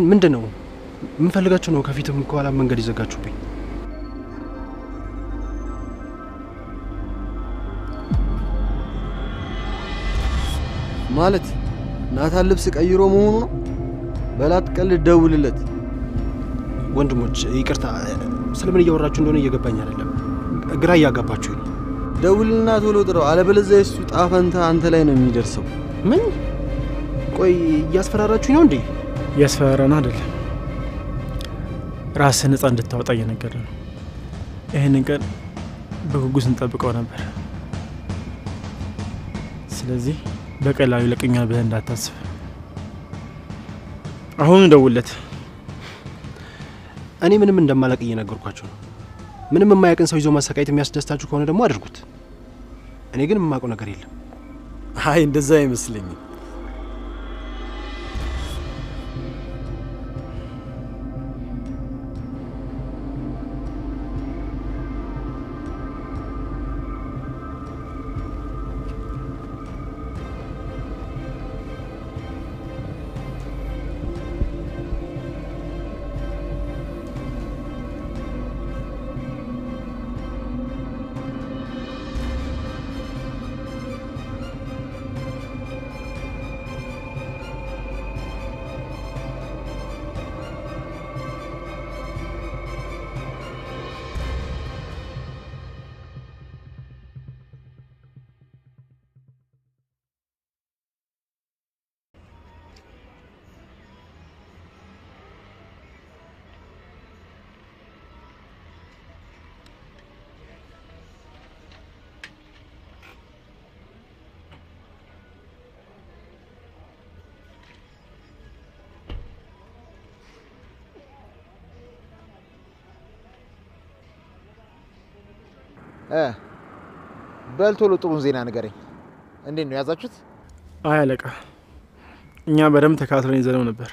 ምንድነው? ምን ፈልጋችሁ ነው ከፊትም ከኋላ መንገድ ይዘጋችሁብኝ? ማለት ናታን ልብስ ቀይሮ መሆኑ ነው? በላት ቀልድ ደውልለት። ወንድሞች ይቅርታ፣ ስለምን እያወራችሁ እንደሆነ እየገባኝ አይደለም። ግራ እያጋባችሁ ነው። ደውልና ቶሎ ጥራው፣ አለበለዚያ እሱ ጣፈንታ አንተ ላይ ነው የሚደርሰው። ምን? ቆይ እያስፈራራችሁ ነው እንዴ? እያስፈራራና አይደለም፣ ራስህን ነጻ እንድታወጣ እየነገረ ነው። ይህንን ቀን በጉጉት እንጠብቀው ነበር። ስለዚህ በቀላሉ ይለቀኛል ብለህ እንዳታስብ። አሁን ደውለት። እኔ ምንም እንደማላቅ እየነገርኳችሁ ነው። ምንም የማያውቅን ሰው ይዞ ማሰቃየት የሚያስደስታችሁ ከሆነ ደግሞ አድርጉት። እኔ ግን የማውቀው ነገር የለም። አይ እንደዛ አይመስለኝም። በልቶሎ ጥሩን ዜና ንገረኝ። እንዴት ነው ያዛችሁት? አይ አለቃ፣ እኛ በደንብ ተካትለን ይዘነው ነበር፣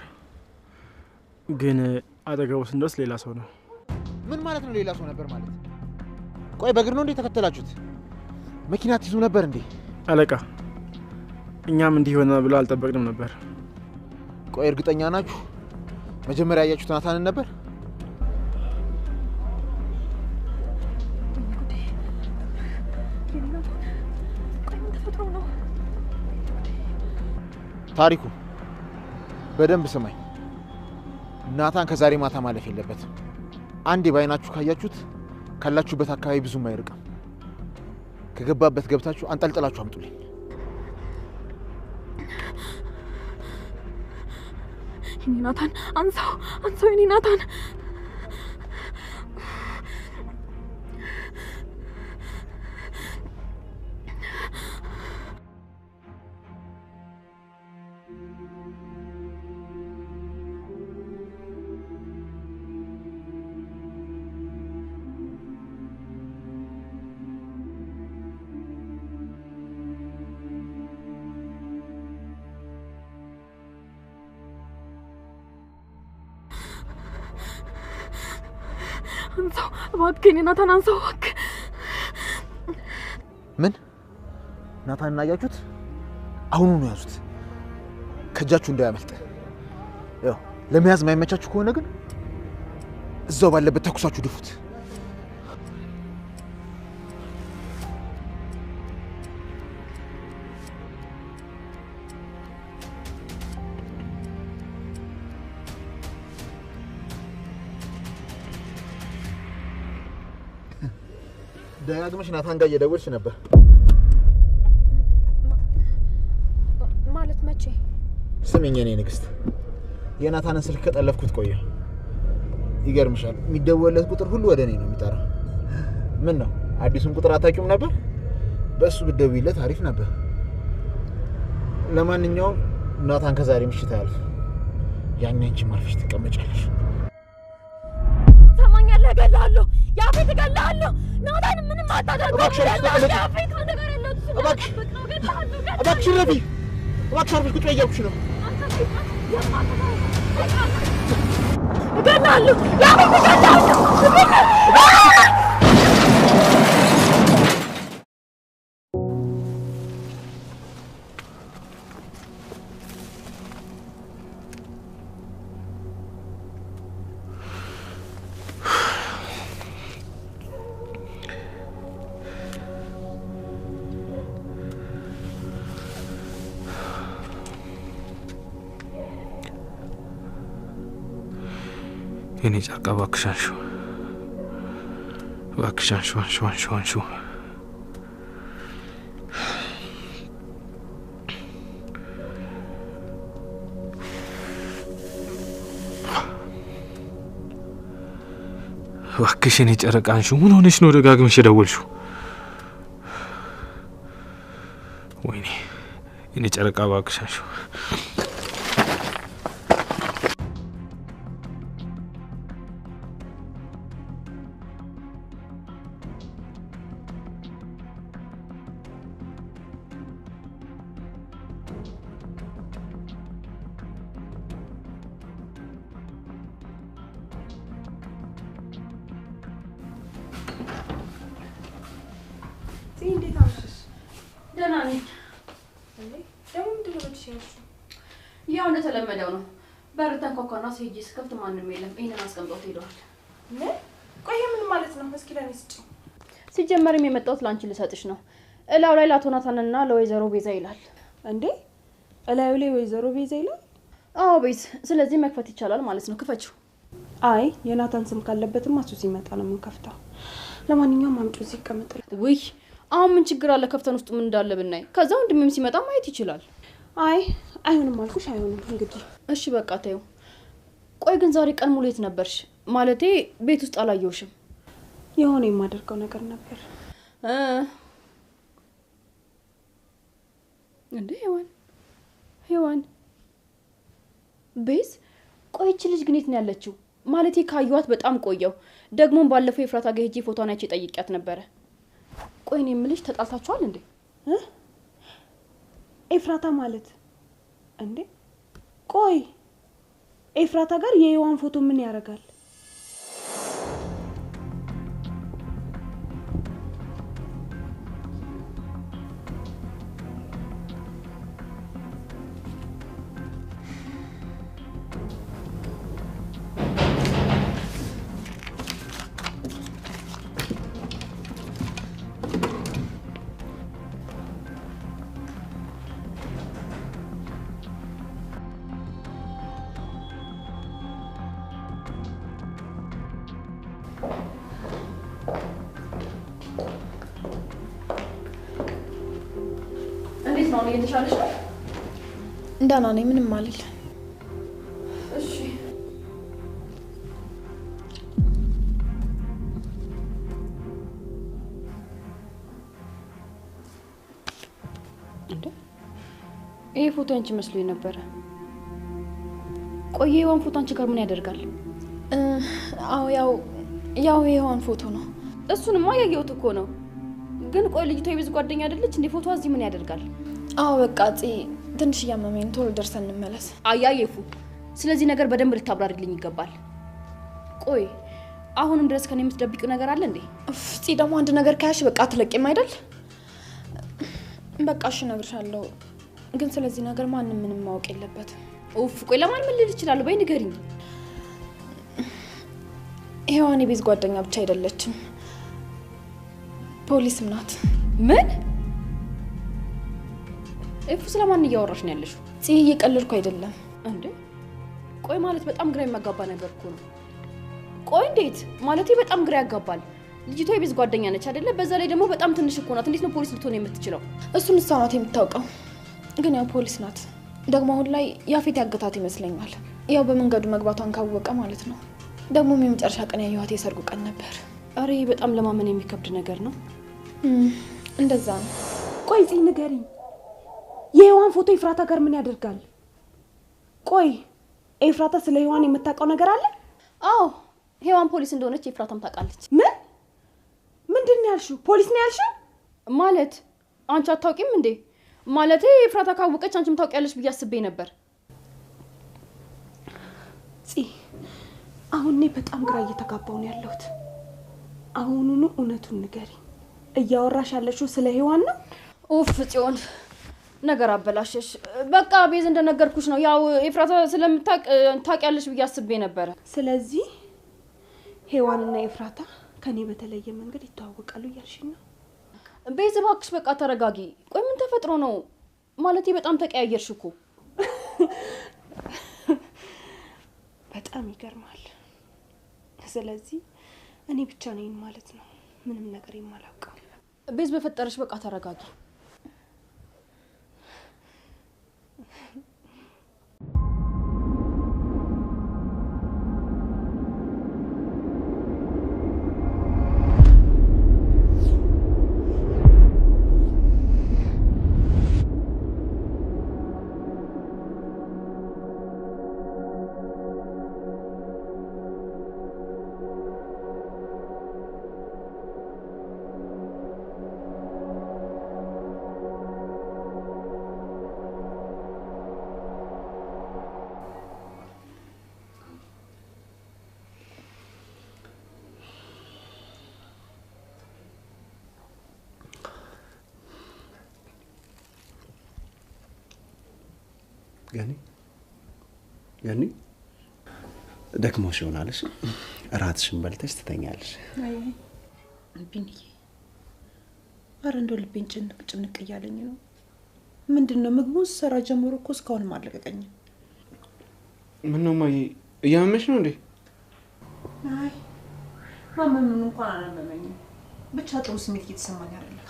ግን አጠገቡ ስንደርስ ሌላ ሰው ነው። ምን ማለት ነው ሌላ ሰው ነበር ማለት? ቆይ በእግር ነው እንዴ ተከተላችሁት? መኪና ትይዙ ነበር እንዴ? አለቃ፣ እኛም እንዲህ ይሆናል ብሎ አልጠበቅንም ነበር። ቆይ እርግጠኛ ናችሁ መጀመሪያ ያያችሁት ናታንን ነበር? ታሪኩ በደንብ ስማኝ። ናታን ከዛሬ ማታ ማለፍ የለበትም። አንዴ ባይናችሁ ካያችሁት ካላችሁበት አካባቢ ብዙም አይርቅም። ከገባበት ገብታችሁ አንጠልጥላችሁ አምጡልኝ። የኔ ናታን አንሳው፣ የኔ ናታን። አንሳው እባክህ፣ የኔ ናታን አንሳው እባክህ። ምን? ናታን እናያችሁት? አሁኑኑ ያዙት፣ ከእጃችሁ እንዳያመልጥ። ያው ለመያዝ ማይመቻችሁ ከሆነ ግን እዛው ባለበት ተኩሳችሁ ድፉት። ደጋግመሽ ናታን ጋር እየደወልሽ ነበር ማለት? መቼ? ስሚኝ የኔ ንግስት፣ የናታንን ስልክ ከጠለፍኩት ቆየ። ይገርምሻል፣ የሚደወልለት ቁጥር ሁሉ ወደ እኔ ነው የሚጠራው። ምን ነው አዲሱን ቁጥር አታውቂውም ነበር? በእሱ ብትደውይለት አሪፍ ነበር። ለማንኛውም ናታን ከዛሬ ምሽት አያልፍ። ያኔ አንቺም አርፈሽ ትቀመጫለሽ። ሰማኛለህ? እገልሃለሁ፣ ያፌት እገልሃለሁ። ናታን ምንም አታደርገው። ያፌት ነገር የለውም። እባክሽ ረቢ፣ እባክሽ አርፈሽ ቁጭ በይ እያልኩሽ ነው። እገልሃለሁ፣ ያፌት እገልሃለሁ። የኔ ጨርቃ እባክሽ አንሺው፣ እባክሽ አንሺው፣ አንሺው፣ አንሺው፣ አንሺው። እባክሽ የኔ ጨረቃ አንሺው። ምን ሆነሽ ነው ደጋግመሽ የደወልሽው? ወይኔ የኔ ጨረቃ እባክሽ አንሺው። እንዴት አመሸሽ? ደህና ነኝ። ደግሞ ምንድን ነው የምትሸሺው? ያው እንደተለመደው ነው። በር ተንኳኳና ሄጄ ስከፍት ማንም የለም። ይሄንን አስቀምጠውት ሄደዋል። ምን? ቆይ ምን ማለት ነው? እስኪ ለኔ ስጪኝ። ሲጀመርም የመጣሁት ላንቺ ልሰጥሽ ነው። እላው ላይ ለአቶ ናታንና ለወይዘሮ ቤዛ ይላል። እንዴ? እላዩ ላይ ወይዘሮ ቤዛ ይላል? አዎ ቤት። ስለዚህ መክፈት ይቻላል ማለት ነው። ክፈችው። አይ የናታን ስም ካለበትም እሱ ሲመጣ ነው የምንከፍተው። ለማንኛውም አምጪው እዚህ ይቀመጥ። ውይ አሁን ምን ችግር አለ? ከፍተን ውስጥ ምን እንዳለ ብናይ። ከዛ ወንድሜም ሲመጣ ማየት ይችላል። አይ አይሆንም አልኩሽ፣ አይሆንም እንግዲህ። እሺ በቃ ተይው። ቆይ ግን ዛሬ ቀን ሙሉ የት ነበርሽ? ማለቴ ቤት ውስጥ አላየሁሽም። የሆነ የማደርገው ነገር ነበር። እንዴ ሄዋን ቤዝ፣ ቆይቺ ልጅ ግን የት ነው ያለችው? ማለቴ ካየኋት በጣም ቆየው። ደግሞም ባለፈው የፍራታ ጋር ሄጄ ፎቶን አይቼ ጠይቂያት ነበረ። ቆይ እኔ የምልሽ ተጣልታችኋል እንዴ? ኤፍራታ ማለት እንዴ? ቆይ ኤፍራታ ጋር የሔዋን ፎቶ ምን ያደርጋል? እንዴት ነው እየተሻለሽ ነው? እንዳና ነኝ፣ ምንም አልል። እሺ እንዴ ይሄ ፎቶ አንቺ መስሎኝ ነበረ። ቆይ የሔዋን ፎቶ አንቺ ጋር ምን ያደርጋል? አዎ ያው የሔዋን ፎቶ ነው። እሱንማ ያየሁት እኮ ነው። ግን ቆይ ልጅቷ የቤዝ ጓደኛ አይደለች እንዴ? ፎቶ እዚህ ምን ያደርጋል? አዎ በቃ ትንሽ እያመመኝ ቶሎ ደርሰን እንመለስ። አያየፉ ስለዚህ ነገር በደንብ ልታብራሪልኝ ይገባል። ቆይ አሁንም ድረስ ከኔ የምትደብቂው ነገር አለ እንዴ? ደግሞ አንድ ነገር ካያሽ በቃ አትለቂም አይደል? በቃ እሺ እነግርሻለሁ፣ ግን ስለዚህ ነገር ማንም ምንም ማወቅ የለበትም። ቆይ ለማን ምን ልል እችላለሁ? በይ ንገሪኝ። ሔዋን የቤዝ ጓደኛ ብቻ አይደለችም፣ ፖሊስም ናት። ምን? ስለማን እያወራሽ ነው ያለሽው? እየቀለድኩ አይደለም እንዴ? ቆይ ማለት በጣም ግራ የሚያጋባ ነገር እኮ ነው። ቆይ እንዴት ማለቴ? በጣም ግራ ያጋባል። ልጅቷ የቤዝ ጓደኛ ነች አይደለ? በዛ ላይ ደግሞ በጣም ትንሽ እኮ ናት። እንዴት ነው ፖሊስ ልትሆን የምትችለው? እሱን እሷ ናት የምታውቀው፣ ግን ያው ፖሊስ ናት። ደግሞ አሁን ላይ ያፌት ያገታት ይመስለኛል። ያው በመንገዱ መግባቷን ካወቀ ማለት ነው። ደግሞ የመጨረሻ ቀን ያየኋት የሰርጉ ቀን ነበር። አሬ በጣም ለማመን የሚከብድ ነገር ነው። እንደዛ ነው። ቆይ ንገሪኝ፣ የሔዋን ፎቶ ኤፍራታ ጋር ምን ያደርጋል? ቆይ ኤፍራታ ስለ ሔዋን የምታውቀው ነገር አለ? አዎ ሔዋን ፖሊስ እንደሆነች ኤፍራታም ታውቃለች። ምንድን ነው ያልሽው? ፖሊስ ነው ያልሽው? ማለት አንቺ አታውቂም እንዴ? ማለቴ ኤፍራታ ካወቀች አንቺም ታውቂያለሽ ብዬ አስቤ ነበር። አሁን እኔ በጣም ግራ እየተጋባው ነው ያለሁት። አሁኑኑ እውነቱን ንገሪኝ። እያወራሽ ያለሽው ስለ ሔዋን ነው? ጽዮን ነገር አበላሸሽ። በቃ ቤዝ እንደነገርኩሽ ነው። ያው ኤፍራታ ስለምታውቂያለሽ ብዬ አስቤ ነበር። ስለዚህ ሔዋንና ኤፍራታ ከኔ በተለየ መንገድ ይተዋወቃሉ እያልሽኝ ነው? ቤዝ እባክሽ በቃ ተረጋጊ። ቆይ ምን ተፈጥሮ ነው? ማለቴ በጣም ተቀያየርሽ እኮ። በጣም ይገርማል። ስለዚህ እኔ ብቻ ነኝ ማለት ነው ምንም ነገር የማላውቀው። ቤዝ በፈጠረሽ በቃ ተረጋጊ። ገኒ ደክሞሽ ይሆናልሽ እራትሽን በልተሽ ትተኛለሽ። አይ ቢንዬ ኧረ እንደው ልቤን ጭንቅ እያለኝ ነው። ምንድነው ምግቡን ስሰራ ጀምሮ እኮ እስካሁን አልለቀቀኝም። ምነው ማዬ እያመመሽ ነው እንዴ? አይ ማመምን እንኳን አላመመኝም። ብቻ ጥሩ ስሜት እየተሰማኝ አይደለም።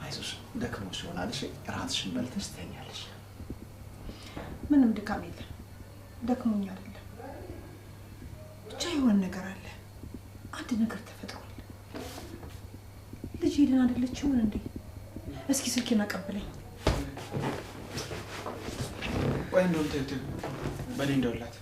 አይዞሽ ደክሞሽ ይሆናልሽ እራትሽን በልተሽ ትተኛለሽ። ምንም ድካም የለም። ደክሞኝ አይደለም። ብቻ የሆነ ነገር አለ። አንድ ነገር ተፈጥሯል። ልጅ ሄደን አይደለችም እንዴ? እስኪ ስልኬን አቀብለኝ። ቆይ እንደው በሌ እንደውላት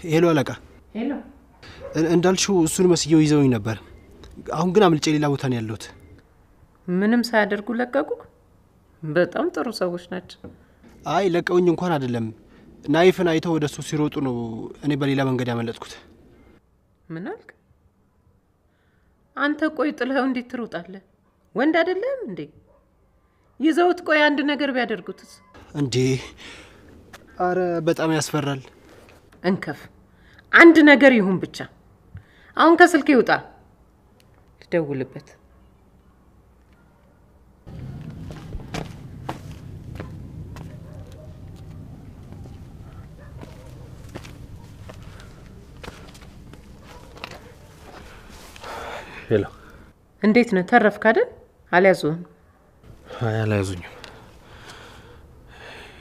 ሄሎ አለቃ። ሄሎ እንዳልሽው እሱን መስየው ይዘውኝ ነበር። አሁን ግን አምልጬ ሌላ ቦታ ነው ያለሁት። ምንም ሳያደርጉ ለቀቁ? በጣም ጥሩ ሰዎች ናቸው። አይ ለቀውኝ እንኳን አይደለም። ናይፍን አይተው ወደሱ ሲሮጡ ነው እኔ በሌላ መንገድ ያመለጥኩት። ምን አልክ አንተ? ቆይ ጥለኸው እንዴት ትሮጣለህ? ወንድ አይደለም እንዴ? ይዘውት ቆይ አንድ ነገር ቢያደርጉትስ? እንዴ አረ በጣም ያስፈራል። እንከፍ አንድ ነገር ይሁን ብቻ። አሁን ከስልክ ይውጣ ልደውልበት። ሄሎ እንዴት ነህ? ተረፍክ አይደል? አልያዙህም? አይ አልያዙኝም።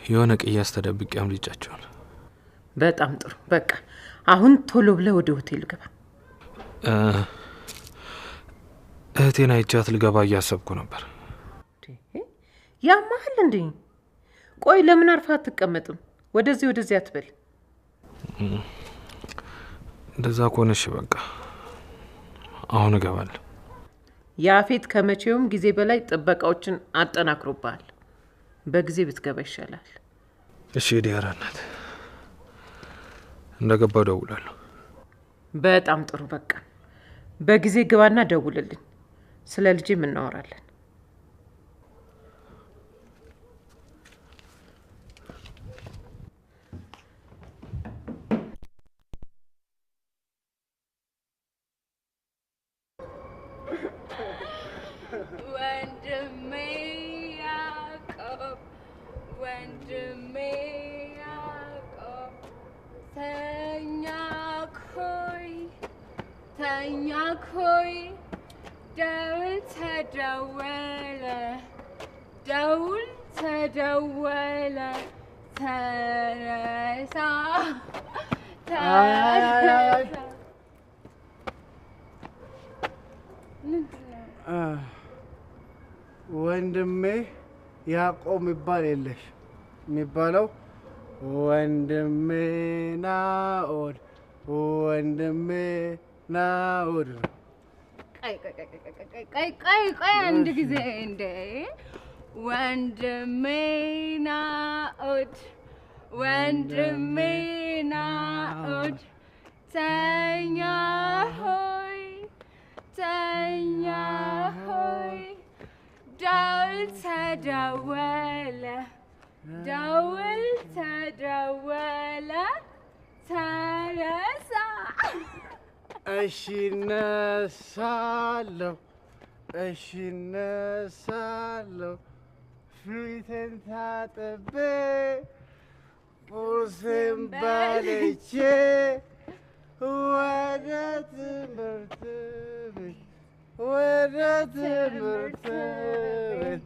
የሆነ ቅያስ ተደብቄ አምልጫቸዋል። በጣም ጥሩ። በቃ አሁን ቶሎ ብለህ ወደ ሆቴል ግባ። እህቴን አይቻት ልገባ እያሰብኩ ነበር። ያማህል እንዴ? ቆይ ለምን አርፈህ አትቀመጥም? ወደዚህ አትበል። እንደዛ ከሆነሽ በቃ አሁን እገባለሁ። ያፌት ከመቼውም ጊዜ በላይ ጥበቃዎችን አጠናክሮብሃል። በጊዜ ብትገባ ይሻላል። እሺ ዲያራ ናት። እንደገባው ደውላለሁ። በጣም ጥሩ። በቃ በጊዜ ግባና ደውልልኝ። ስለ ልጄ እናወራለን። ተኛኮይ ደውል ተደወለ ተነሳ ወንድሜ ያዕቆብ የሚባል የለሽ የሚባለው ወንድሜ ናኦድ ወንድሜ ናኦድ ነው። ቆይ አንድ ጊዜ እንደ ወንድሜ ናኦድ ወንድሜ ናኦድ ተኛ ሆይ ደውል ተደወለ ተነሳ እሺ እነሳለሁ ፊቴን ታጥቤ ቁርሴን በልቼ ወደ ትምህርት ቤት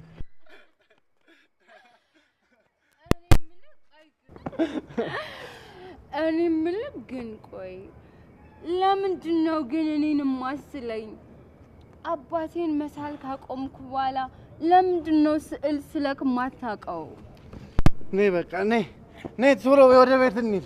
እኔ የምልህ ግን ቆይ ለምንድን ነው ግን እኔን ማስለኝ? አባቴን መሳል ካቆምኩ በኋላ ለምንድን ነው ስዕል ስለክ ማታውቀው? ነይ በቃ ነይ ቶሎ ወደ ቤት እንሂድ።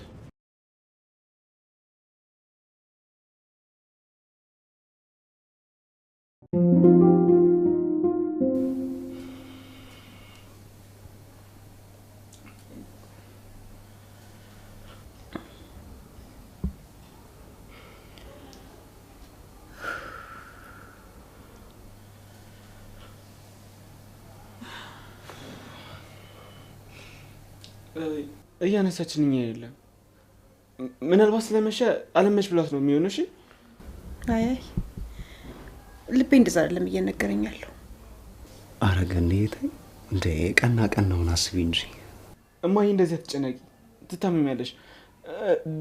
እያነሳችልኝ የለም። ምናልባት ስለመሸ አለመች ብሏት ነው የሚሆነው። እሺ አይ ልቤ እንደዛ አይደለም እየነገረኝ ያለው። ኧረ ገንዬ ተይ እንደ ቀና ቀናውን አስቢ እንጂ። እማዬ እንደዚህ አትጨነቂ፣ ትታመሚያለሽ።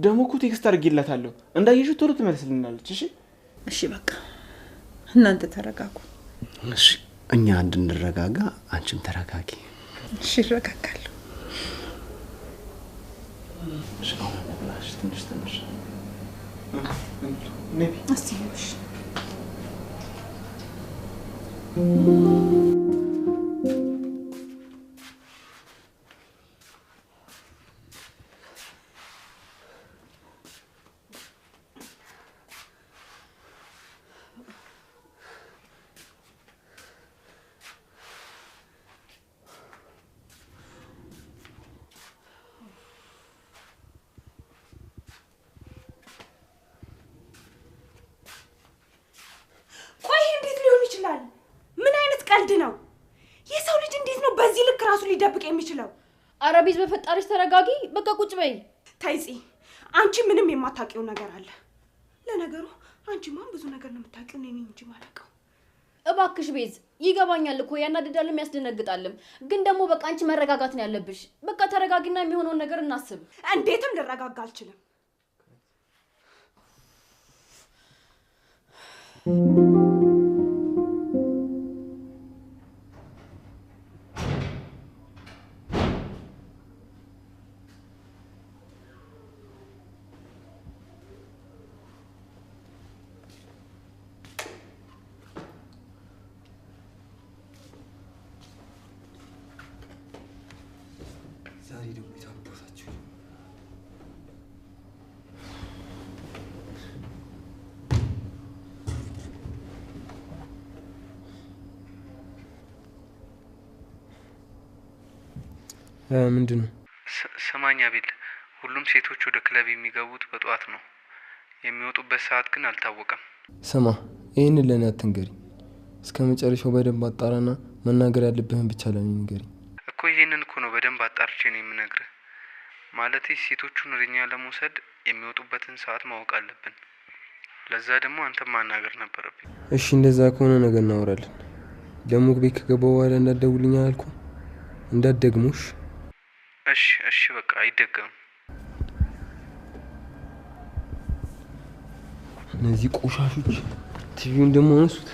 ደግሞ እኮ ቴክስት አድርጌላታለሁ እንዳየሽው ቶሎ ትመልስልናለች። እሺ በቃ እናንተ ተረጋጉ። እሺ እኛ እንድንረጋጋ አንቺም ተረጋጊ። እሺ እረጋጋለሁ። ትንሽ አስቲሽ ነው? የሰው ልጅ እንዴት ነው በዚህ ልክ ራሱ ሊደብቅ የሚችለው? አረቢዝ በፈጣሪሽ ተረጋጊ። በቃ ቁጭ በይ። ታይጺ አንቺ ምንም የማታውቂው ነገር አለ። ለነገሩ አንቺ ማን ብዙ ነገር ነው የምታውቂው ነው እንጂ ማለቀው። እባክሽ ቤዝ ይገባኛል እኮ ያናድዳልም ያስደነግጣልም፣ ግን ደግሞ በቃ አንቺ መረጋጋት ነው ያለብሽ። በቃ ተረጋጊና የሚሆነውን ነገር እናስብ። እንዴትም ልረጋጋ አልችልም። ምንድነው? ሰማኛ ቢል ሁሉም ሴቶች ወደ ክለብ የሚገቡት በጧት ነው። የሚወጡበት ሰዓት ግን አልታወቀም። ስማ፣ ይሄን ለኔ አትንገሪ። እስከ መጨረሻው በደንብ አጣራና መናገር ያለብህን ብቻ ለኔ ንገሪ። እኮ ይሄንን እኮ ነው በደንብ አጣርቼ ነው የምነግርህ። ማለቴ ሴቶቹን ወደኛ ለመውሰድ የሚወጡበትን ሰዓት ማወቅ አለብን። ለዛ ደግሞ አንተም ማናገር ነበረብኝ። እሺ፣ እንደዛ ከሆነ ነገር እናወራለን። ደግሞ ቤት ከገባው በኋላ እንዳትደውልኝ አልኩ። እንዳትደግሙሽ። እሺ በቃ አይደገም። እነዚህ ቆሻሾች ቲቪውን ደግሞ አነሱት።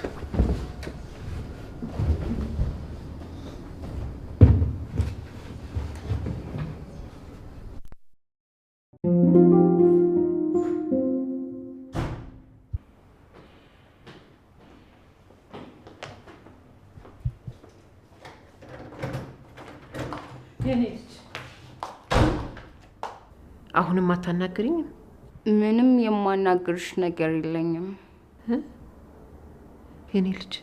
አሁንም አታናግሪኝም? ምንም የማናግርሽ ነገር የለኝም። የኔ ልጅ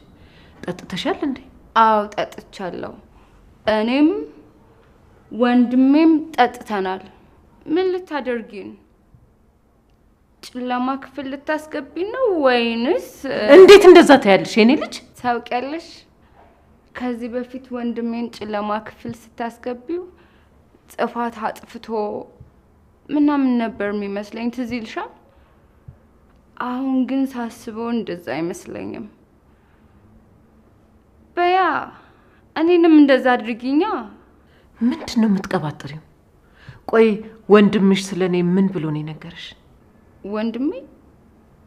ጠጥተሻል እንዴ? አዎ ጠጥቻለሁ። እኔም ወንድሜም ጠጥተናል። ምን ልታደርጊን? ጨለማ ክፍል ልታስገቢን ነው ወይንስ? እንዴት እንደዛ ታያለሽ የኔ ልጅ? ታውቂያለሽ ከዚህ በፊት ወንድሜን ጨለማ ክፍል ስታስገቢው ጥፋት አጥፍቶ ምናምን ነበር የሚመስለኝ። ትዝ ይልሻል? አሁን ግን ሳስበው እንደዛ አይመስለኝም። በያ እኔንም እንደዛ አድርጊኛ። ምንድነው የምትቀባጥሪው? ቆይ ወንድምሽ ስለኔ ምን ብሎ ነው የነገረሽ?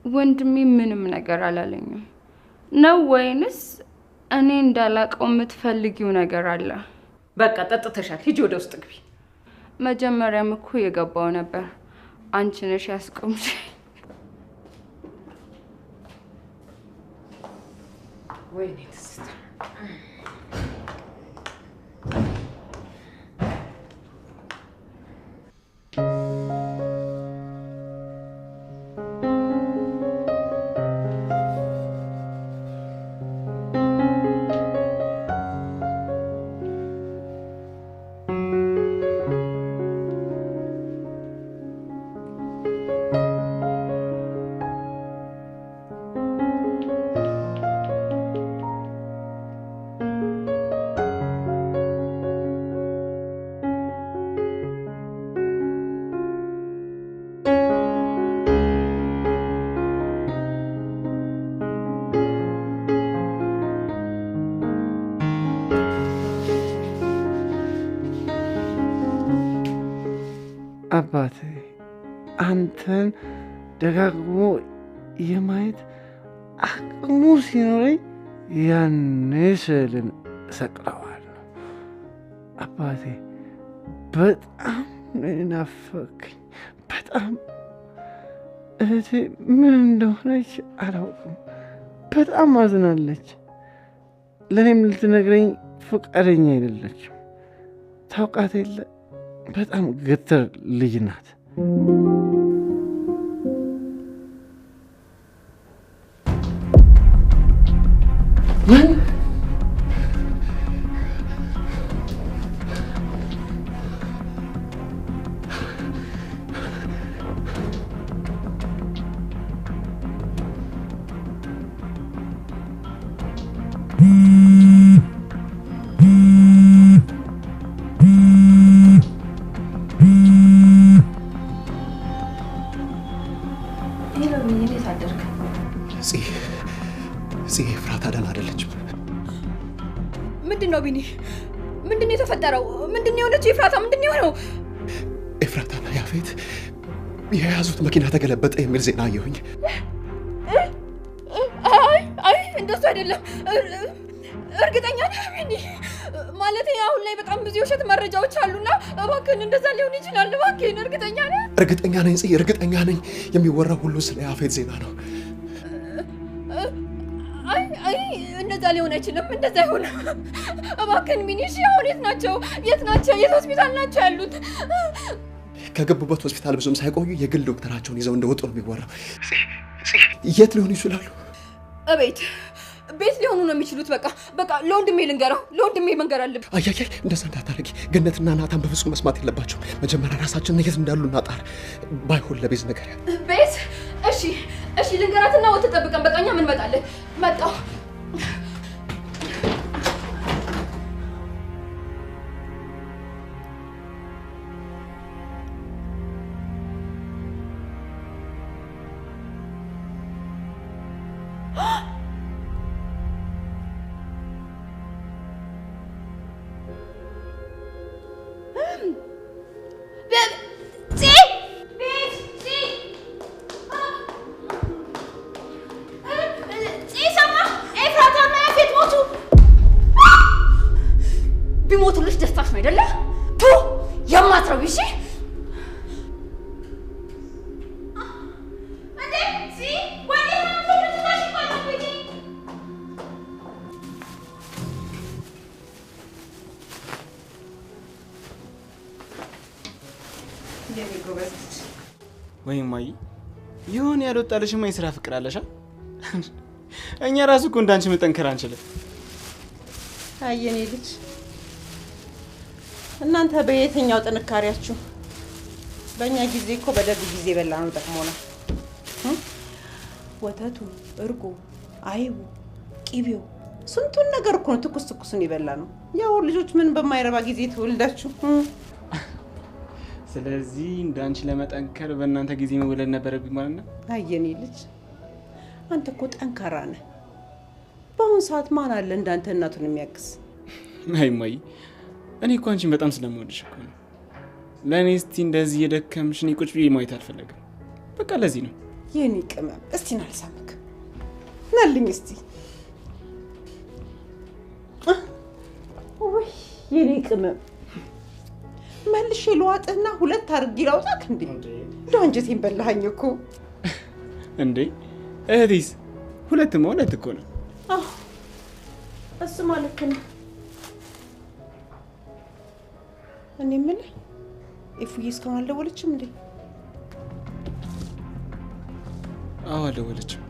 ወንድሜ ምንም ነገር አላለኝም ነው ወይንስ እኔ እንዳላቀው የምትፈልጊው ነገር አለ? በቃ ጠጥተሻል፣ ሂጂ ወደ ውስጥ ግቢ። መጀመሪያም እኮ የገባው ነበር፣ አንቺ ነሽ ያስቆምሽ። ወይኔ ትስታ አባቴ አንተን ደጋግሞ የማየት አቅሙ ሲኖረኝ ያኔ ስዕልን እሰቅለዋለሁ። አባቴ በጣም ናፈቀኝ። በጣም እህቴ ምን እንደሆነች አላውቅም። በጣም አዝናለች። ለእኔም ልትነግረኝ ፈቃደኛ አይደለችም። ታውቃት የለ በጣም ገትር ልጅ ናት። ኤፍራታ ደህና አይደለችም። ምንድነው ቢኒ? ምንድነው የተፈጠረው? ምንድነው የሆነችው? ኤፍራታ ምንድነው የሆነው? ኤፍራታና ያፌት የያዙት መኪና ተገለበጠ የሚል ዜና አየሁኝ። አይ እንደሱ አይደለም። እርግጠኛ ነኝ ቢኒ። ማለት አሁን ላይ በጣም ብዙ የውሸት መረጃዎች አሉና እባክህን እንደዛ ሊሆን ይችላል። እባክህን እርግጠኛ ነኝ? እርግጠኛ ነኝ ጽ እርግጠኛ ነኝ። የሚወራው ሁሉ ስለ ያፌት ዜና ነው። አይ እንደዛ ሊሆን አይችልም። እንደዛ አይሆንም። እባክህን ቢኒ። እሺ አሁን የት ናቸው? የት ሆስፒታል ናቸው ያሉት? ከገቡበት ሆስፒታል ብዙም ሳይቆዩ የግል ዶክተራቸውን ይዘው እንደወጡ ነው የሚወራው። የት ሊሆኑ ይችላሉ? ቤት ሊሆኑ ነው የሚችሉት። በቃ ለወንድሜ ልንገረው። ለወንድሜ መንገር አለብኝ። አይ እንደዛ እንዳታረጊ። ገነትና ናታን በፍጹም መስማት የለባቸው። መጀመሪያ ራሳችንን የት እንዳሉ እናጣር። ባይሆን ለቤዝ ነገር ቤዝ። እሺ ልንገራትና ወጥ ተጠብቀን በቃ እኛ ምን መጣለን። መጣው ቢሞቱልሽ ደስታሽ ነው አይደለ? የማትረው እሺ ወይ ማይ ይሁን ያልወጣልሽማ የሥራ ፍቅር አለሻ? እኛ ራሱ እኮ እንዳንቺ መጠንከር አንችልም። አየኔ ልጅ እናንተ በየትኛው ጥንካሬያችሁ? በእኛ ጊዜ እኮ በደግ ጊዜ በላነው ጠቅሞናል። ወተቱ፣ እርጎ፣ አይቡ፣ ቂቤው ስንቱን ነገር እኮ ነው ትኩስ ትኩስን ይበላ ነው። ያው ልጆች ምን በማይረባ ጊዜ ተወልዳችሁ። ስለዚህ እንዳንቺ ለመጠንከር በእናንተ ጊዜ መወለድ ነበረብኝ ማለት ነው። አየኔ ልጅ አንተ እኮ ጠንካራ ነህ። በአሁን ሰዓት ማን አለ እንዳንተ እናቱን የሚያግዝ? አይ ማይ እኔ እኮ አንቺን በጣም ስለምወድሽ እኮ ነው። ለእኔ እስቲ እንደዚህ የደከምሽ እኔ ቁጭ ብዬ ማየት አልፈለግም። በቃ ለዚህ ነው። የኔ ቅመም እስቲ ናልሳምክ ናልኝ እስቲ። ወይ የኔ ቅመም መልሼ ልዋጥህና ሁለት አድርጌ ላውጣክ እንዴ? እንደው አንጀቴን በላኸኝ እኮ እንዴ። እህቴስ ሁለትማ ሁለት እኮ ነው። አዎ እሱማ ልክ ነው። እኔ የምልህ ኢፉዬ እስካሁን አልደወለችም እንዴ? አዎ አልደወለችም።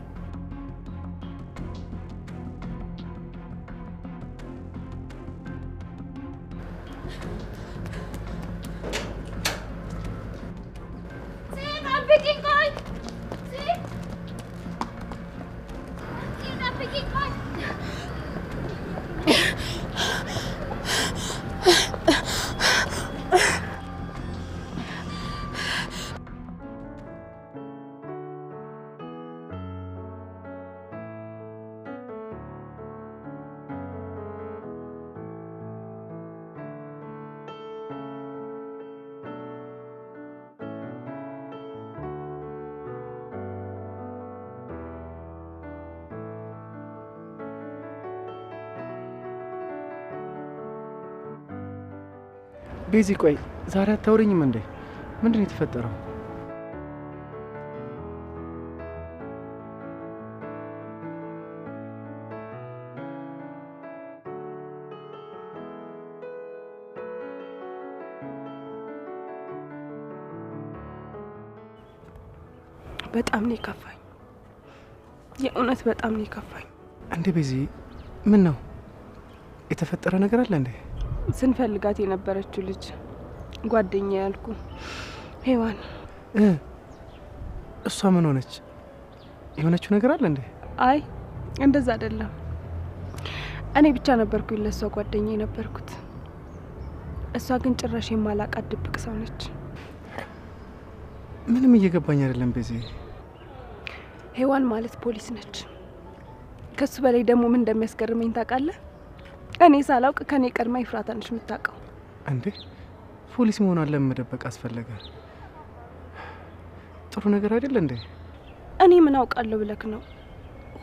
ቤዚ ቆይ ዛሬ አታውሪኝም እንዴ? ምንድነው የተፈጠረው? በጣም ነው የከፋኝ። የእውነት በጣም ነው የከፋኝ። እንዴ ቤዚ ምን ነው የተፈጠረ ነገር አለ እንዴ? ስንፈልጋት የነበረችው ልጅ ጓደኛ ያልኩ ሄዋን እሷ ምን ሆነች? የሆነችው ነገር አለ እንዴ? አይ እንደዛ አይደለም። እኔ ብቻ ነበርኩኝ ለሷ ጓደኛ የነበርኩት። እሷ ግን ጭራሽ የማላውቃት ድብቅ ሰው ነች። ምንም እየገባኝ አይደለም ቤዚ። ሄዋን ማለት ፖሊስ ነች። ከሱ በላይ ደግሞ ምን እንደሚያስገርመኝ ታውቃለህ? እኔ ሳላውቅ ከኔ ቀድማ ኤፍራታ ነች የምታውቀው። እንዴ ፖሊስ መሆኗን ለምን መደበቅ አስፈለገ? ጥሩ ነገር አይደል እንዴ? እኔ ምን አውቃለሁ ብለክ ነው?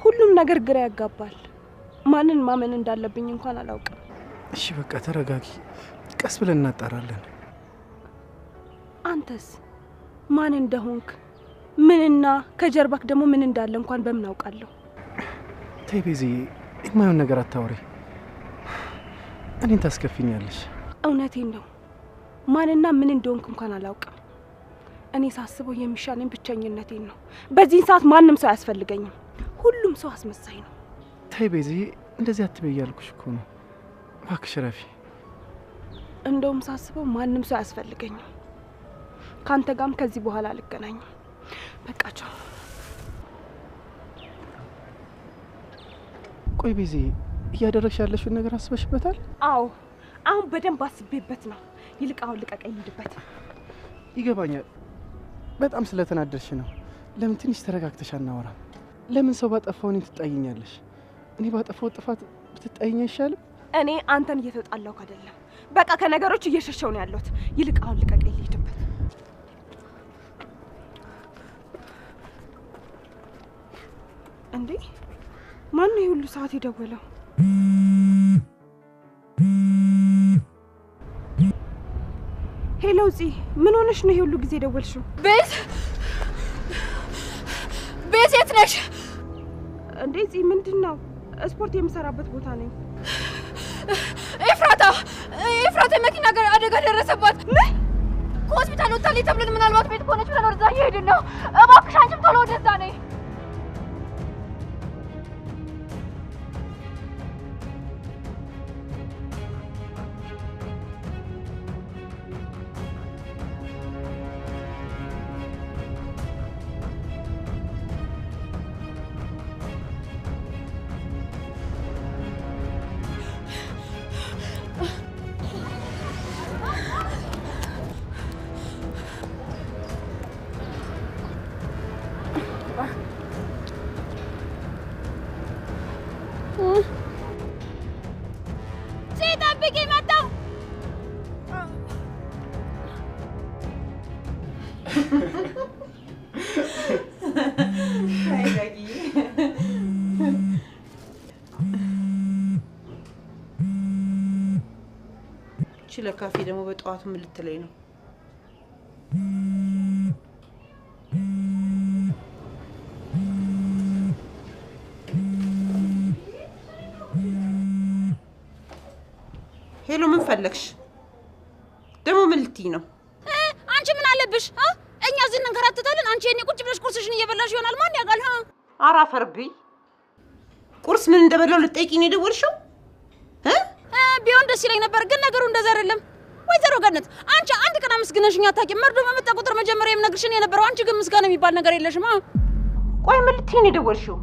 ሁሉም ነገር ግራ ያጋባል። ማንን ማመን እንዳለብኝ እንኳን አላውቅም። እሺ በቃ ተረጋጊ፣ ቀስ ብለን እናጣራለን። አንተስ ማን እንደሆንክ ምንና ከጀርባክ ደግሞ ምን እንዳለ እንኳን በምን አውቃለሁ? ተይ ቤዚ፣ የማይሆን ነገር አታውሪ። እኔን ታስከፊኛለሽ። እውነቴን ነው። ማንና ምን እንደሆንክ እንኳን አላውቅም። እኔ ሳስበው የሚሻለኝ ብቸኝነቴን ነው። በዚህ ሰዓት ማንም ሰው አያስፈልገኝም። ሁሉም ሰው አስመሳይ ነው። ተይ ቤዚ፣ እንደዚህ አትበይ እያልኩሽ እኮ ነው። እባክሽ ረፊ። እንደውም ሳስበው ማንም ሰው አያስፈልገኝም። ካንተ ጋርም ከዚህ በኋላ አልገናኝም። በቃ ቻው። ቆይ ቤዚ፣ እያደረግሽ ያለሽውን ነገር አስበሽበታል? አዎ አሁን በደንብ አስቤበት ነው። ይልቅ አሁን ልቀቀኝ፣ ልሂድበት። ይገባኛል። በጣም ስለተናደድሽ ነው። ለምን ትንሽ ተረጋግተሽ አናወራም? ለምን ሰው ባጠፋው እኔን ትጣይኛለሽ? እኔ ባጠፋው ጥፋት ብትጣይኝ አይሻልም? እኔ አንተን እየተጣላሁ አይደለም። በቃ ከነገሮች እየሸሸው ነው ያለሁት። ይልቅ አሁን ልቀቀኝ፣ ልሂድበት። እንዴ ማን ነው ሁሉ ሰዓት የደወለው? ሄሎ ፂ፣ ምን ሆነሽ ነው ይሄ ሁሉ ጊዜ ደወልሽው? ቤት የት ነሽ? እንዴ ፂ፣ ምንድነው? ስፖርት የምሰራበት ቦታ ነኝ። ኤፍራታ መኪና አደጋ ደረሰባት። ምን? ከሆስፒታል ወጣለች ተብለን ምናልባት ቤት ከሆነች ብለን ወደዛ እየሄድን ነው። እባክሽ አንቺም ቶሎ ወደዛ ነይ። አይ ዳጊ ችለ ካፌ ደግሞ በጠዋቱ ምን ልትለኝ ነው? ሄሎ ምን ፈለግሽ? ደግሞ ምን ልትይ ነው? አንቺ ምን አለብሽ? እኛ እዚህ እንከራተታለን። አንቺ የኔ ቁጭ ብለሽ ቁርስሽን እየበላሽ ይሆናል። ማን ያውቃል? ኧረ አፈርብኝ። ቁርስ ምን እንደበላው ልትጠይቂኝ ነው የደወልሽው? ቢሆን ደስ ይለኝ ነበር፣ ግን ነገሩ እንደዛ አይደለም። ወይዘሮ ገነት አንቺ አንድ ቀን አመስግነሽኝ አታውቂም። መርዶ በመጣ ቁጥር መጀመሪያ የምነግርሽን የነበረው አንቺ ግን ምስጋና የሚባል ነገር የለሽም። ቆይ ምን ልትይ ነው የደወልሽው?